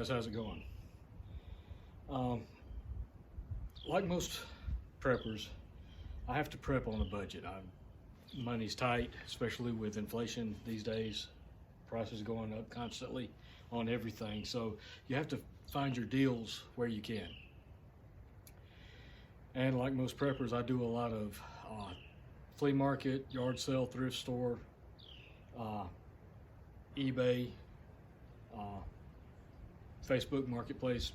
guys, how's it going? Um, like most preppers, I have to prep on a budget. Money's tight, especially with inflation these days. Prices going up constantly on everything. So you have to find your deals where you can. And like most preppers, I do a lot of flea market, yard sale, thrift store, uh, eBay, uh, Facebook Marketplace.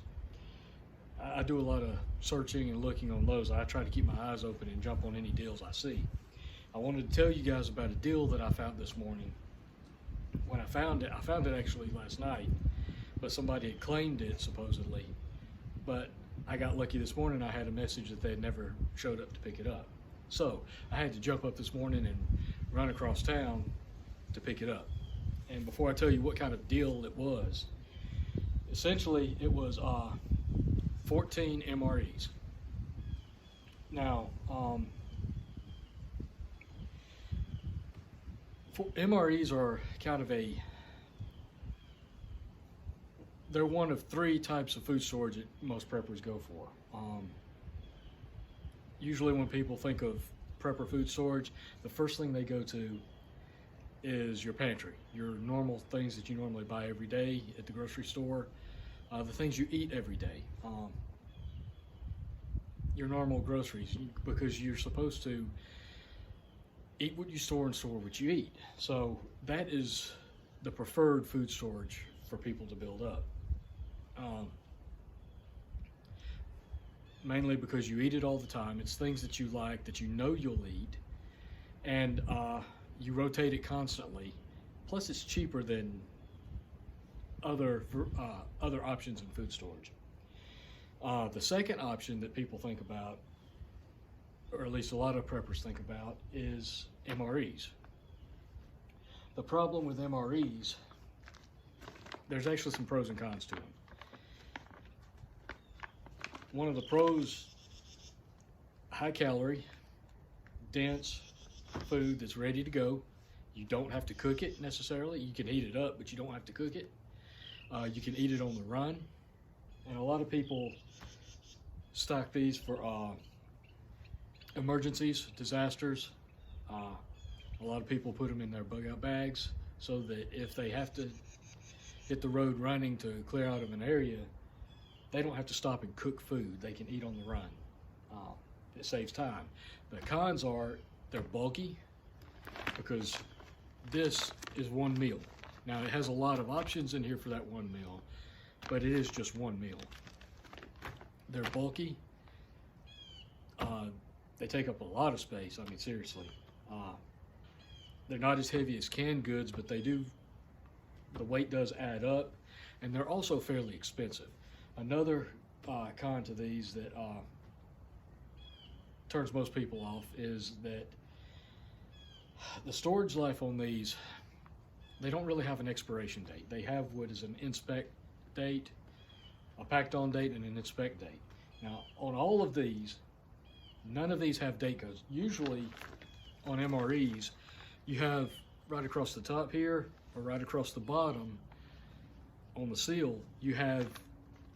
I do a lot of searching and looking on those. I try to keep my eyes open and jump on any deals I see. I wanted to tell you guys about a deal that I found this morning. When I found it actually last night, but somebody had claimed it supposedly. But I got lucky this morning. I had a message that they had never showed up to pick it up. So I had to jump up this morning and run across town to pick it up. And before I tell you what kind of deal it was, essentially it was 14 MREs. Now, MREs are kind of they're one of three types of food storage that most preppers go for. Usually when people think of prepper food storage, the first thing they go to is your pantry, your normal things that you normally buy every day at the grocery store, the things you eat every day, your normal groceries, because you're supposed to eat what you store and store what you eat. So that is the preferred food storage for people to build up. Mainly because you eat it all the time. It's things that you like, that you know you'll eat, and you rotate it constantly. Plus, it's cheaper than other options in food storage. The second option that people think about, or at least a lot of preppers think about, is MREs. The problem with MREs, there's actually some pros and cons to them. One of the pros, high calorie, dense food that's ready to go. You don't have to cook it necessarily. You can heat it up, but you don't have to cook it. You can eat it on the run. And a lot of people stock these for emergencies, disasters. A lot of people put them in their bug out bags so that if they have to hit the road running to clear out of an area, they don't have to stop and cook food. They can eat on the run. It saves time. The cons are they're bulky, because this is one meal. Now it has a lot of options in here for that one meal, but it is just one meal. They're bulky. They take up a lot of space. I mean, seriously. They're not as heavy as canned goods, but the weight does add up, and they're also fairly expensive. Another con to these that turns most people off is that the storage life on these, they don't really have an expiration date. They have what is an inspect date, a packed on date, and an inspect date. Now, on all of these, none of these have date codes. Usually on MREs, you have right across the top here, or right across the bottom on the seal, you have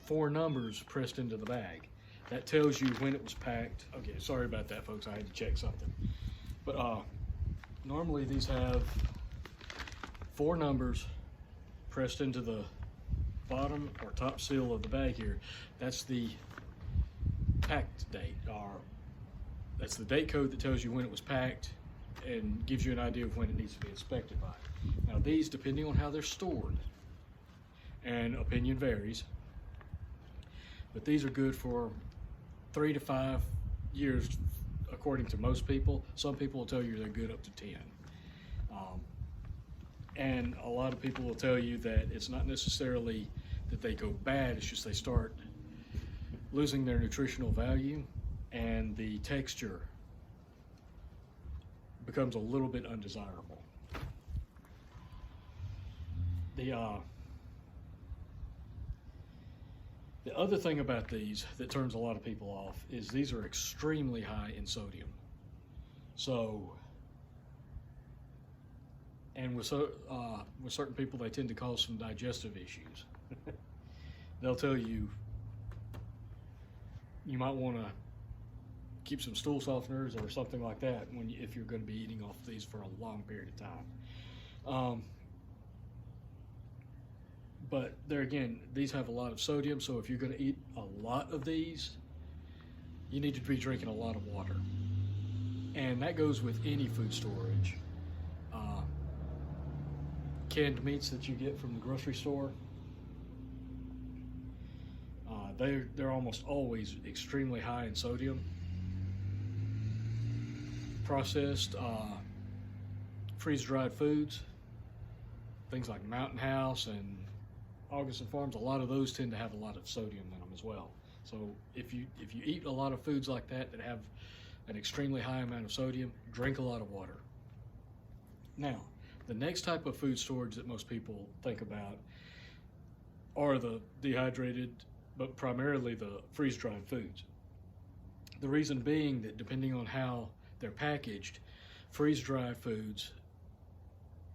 4 numbers pressed into the bag. That tells you when it was packed. Okay, sorry about that, folks. I had to check something. But normally these have 4 numbers pressed into the bottom or top seal of the bag here. That's the packed date, or that's the date code that tells you when it was packed and gives you an idea of when it needs to be inspected by. Now these, depending on how they're stored, and opinion varies, but these are good for 3 to 5 years according to most people. Some people will tell you they're good up to 10. And a lot of people will tell you that it's not necessarily that they go bad, it's just they start losing their nutritional value and the texture becomes a little bit undesirable. The other thing about these that turns a lot of people off is these are extremely high in sodium. So, and with certain people, they tend to cause some digestive issues. they'll tell you you might want to keep some stool softeners or something like that if you're going to be eating off these for a long period of time. But there again, these have a lot of sodium, so if you're going to eat a lot of these, you need to be drinking a lot of water. And that goes with any food storage. Canned meats that you get from the grocery store, they're almost always extremely high in sodium. Processed, freeze-dried foods, things like Mountain House and Augustin Farms, a lot of those tend to have a lot of sodium in them as well. So if you eat a lot of foods like that have an extremely high amount of sodium, drink a lot of water. Now, the next type of food storage that most people think about are the dehydrated, but primarily the freeze-dried foods. The reason being that depending on how they're packaged, freeze-dried foods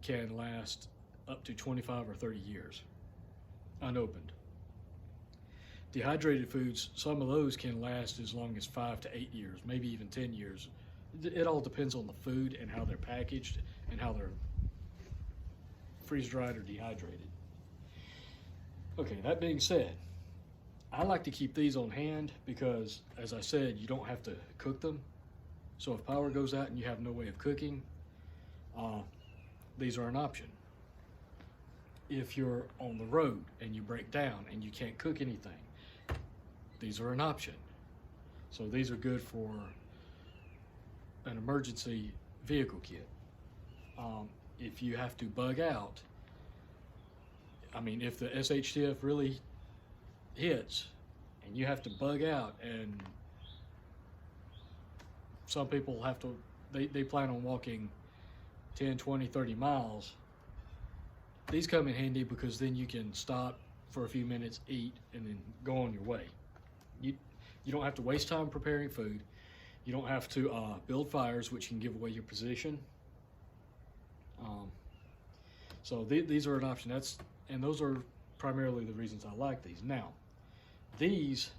can last up to 25 or 30 years unopened. Dehydrated foods, some of those can last as long as 5 to 8 years, maybe even 10 years. It all depends on the food and how they're packaged and how they're freeze-dried or dehydrated. Okay, that being said, I like to keep these on hand because, as I said, you don't have to cook them. So if power goes out and you have no way of cooking, these are an option. If you're on the road and you break down and you can't cook anything, these are an option. So these are good for an emergency vehicle kit. If you have to bug out, I mean, if the SHTF really hits and you have to bug out, and some people have to, they plan on walking 10, 20, 30 miles, these come in handy because then you can stop for a few minutes, eat, and then go on your way. You don't have to waste time preparing food. You don't have to build fires, which can give away your position. So these are an option. And those are primarily the reasons I like these. Now, these,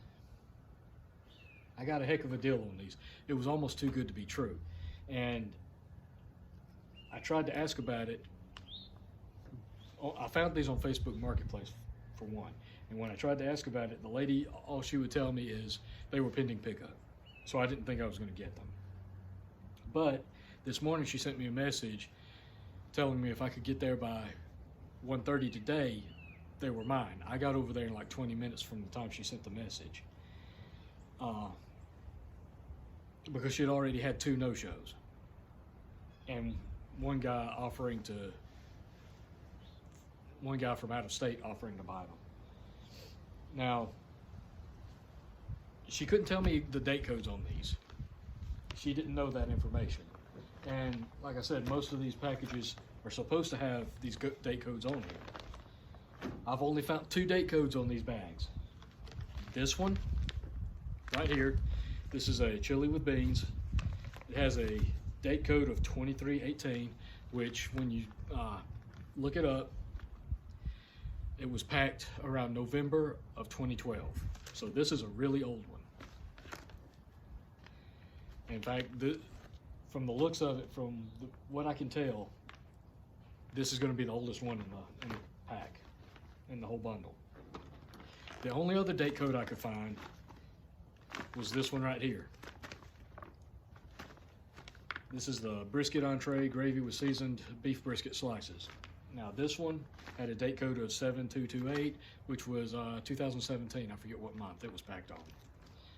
I got a heck of a deal on these. It was almost too good to be true. And I tried to ask about it. I found these on Facebook Marketplace, for one. And when I tried to ask about it, the lady, all she would tell me is they were pending pickup. So I didn't think I was going to get them. But this morning she sent me a message telling me if I could get there by 1:30 today, they were mine. I got over there in like 20 minutes from the time she sent the message. Because she had already had 2 no-shows. And one guy from out of state offering to buy them. Now, she couldn't tell me the date codes on these. She didn't know that information. And like I said, most of these packages are supposed to have these date codes on here. I've only found 2 date codes on these bags. This one, right here, this is a chili with beans. It has a date code of 2318, which when you look it up, it was packed around November of 2012. So this is a really old one. In fact, from the looks of it, what I can tell, this is going to be the oldest one in the pack, in the whole bundle. The only other date code I could find was this one right here. This is the brisket entree gravy with seasoned beef brisket slices. Now this one had a date code of 7228, which was 2017. I forget what month it was packed on.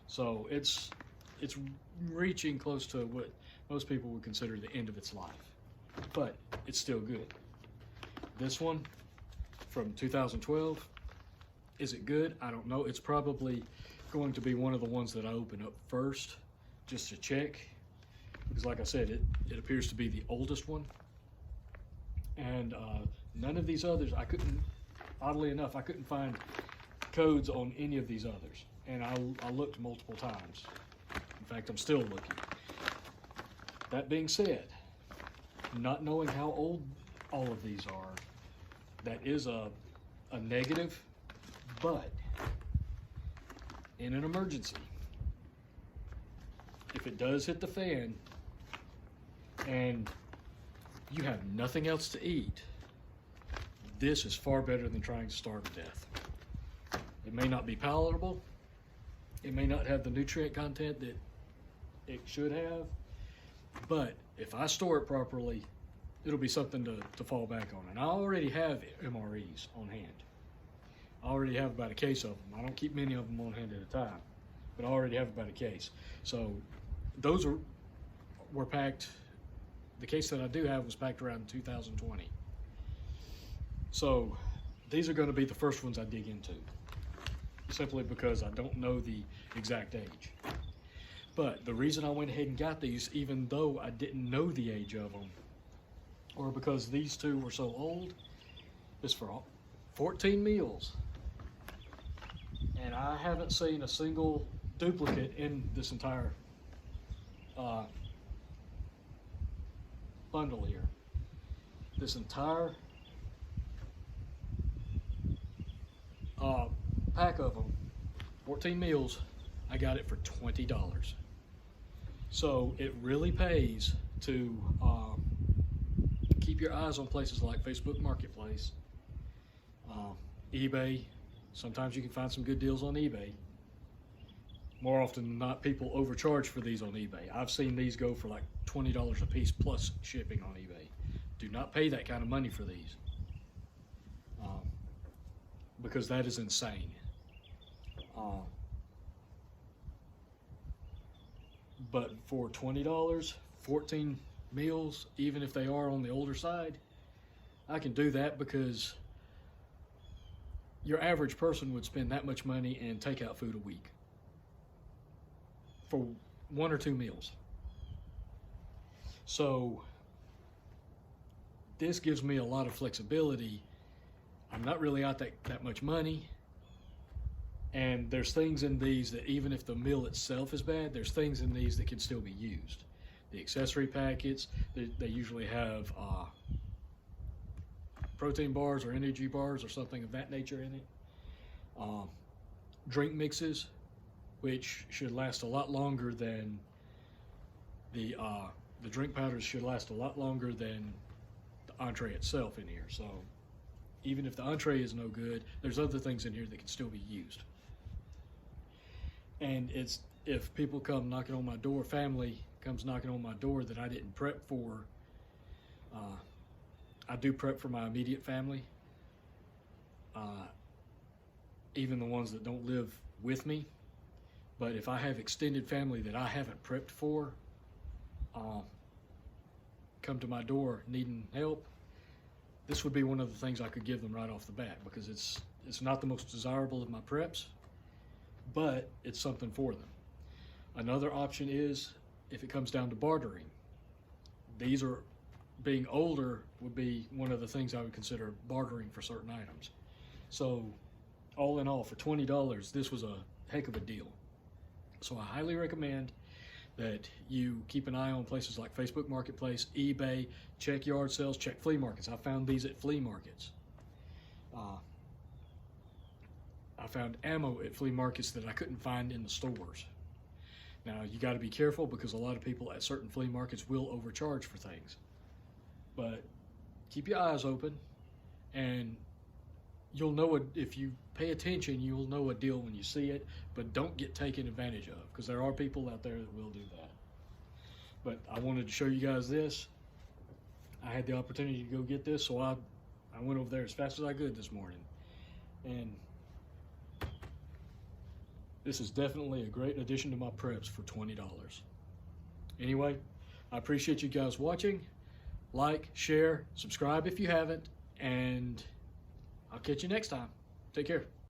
So it's reaching close to what most people would consider the end of its life, but it's still good. This one from 2012, is it good? I don't know. It's probably going to be one of the ones that I open up first just to check, because like I said, it appears to be the oldest one. And none of these others, oddly enough, I couldn't find codes on any of these others. And I looked multiple times. In fact, I'm still looking. That being said, not knowing how old all of these are, that is a negative, but in an emergency, if it does hit the fan and you have nothing else to eat, this is far better than trying to starve to death. It may not be palatable. It may not have the nutrient content that it should have, but if I store it properly, it'll be something to fall back on. And I already have MREs on hand. I already have about a case of them. I don't keep many of them on hand at a time, but I already have about a case. So those were packed. The case that I do have was packed around 2020. So these are going to be the first ones I dig into, simply because I don't know the exact age. But the reason I went ahead and got these, even though I didn't know the age of them, or because these two were so old, is for 14 meals. And I haven't seen a single duplicate in this entire bundle here. This entire pack of them, 14 meals, I got it for $20. So it really pays to keep your eyes on places like Facebook Marketplace, eBay. Sometimes you can find some good deals on eBay. More often than not, people overcharge for these on eBay. I've seen these go for like $20 a piece plus shipping on eBay. Do not pay that kind of money for these, because that is insane. But for $20, 14 meals, even if they are on the older side, I can do that, because your average person would spend that much money in takeout food a week for 1 or 2 meals. So this gives me a lot of flexibility. I'm not really out that much money, and there's things in these that, even if the meal itself is bad, there's things in these that can still be used. The accessory packets, they usually have protein bars or energy bars or something of that nature in it. Drink mixes, which should last a lot longer than the drink powders should last a lot longer than the entree itself in here. So even if the entree is no good, there's other things in here that can still be used. And if people come knocking on my door, family comes knocking on my door that I didn't prep for, I do prep for my immediate family, even the ones that don't live with me. But if I have extended family that I haven't prepped for, come to my door needing help, this would be one of the things I could give them right off the bat, because it's not the most desirable of my preps, but it's something for them. Another option is, if it comes down to bartering, these are, being older would be one of the things I would consider bartering for certain items. So all in all, for $20, this was a heck of a deal. So I highly recommend that you keep an eye on places like Facebook Marketplace, eBay, check yard sales, check flea markets. I found these at flea markets. I found ammo at flea markets that I couldn't find in the stores. Now, you got to be careful, because a lot of people at certain flea markets will overcharge for things. But keep your eyes open, and you'll know it. If you pay attention, you'll know a deal when you see it, but don't get taken advantage of, because there are people out there that will do that. But I wanted to show you guys this. I had the opportunity to go get this, so I went over there as fast as I could this morning. And this is definitely a great addition to my preps for $20. Anyway, I appreciate you guys watching. Like, share, subscribe if you haven't, and I'll catch you next time. Take care.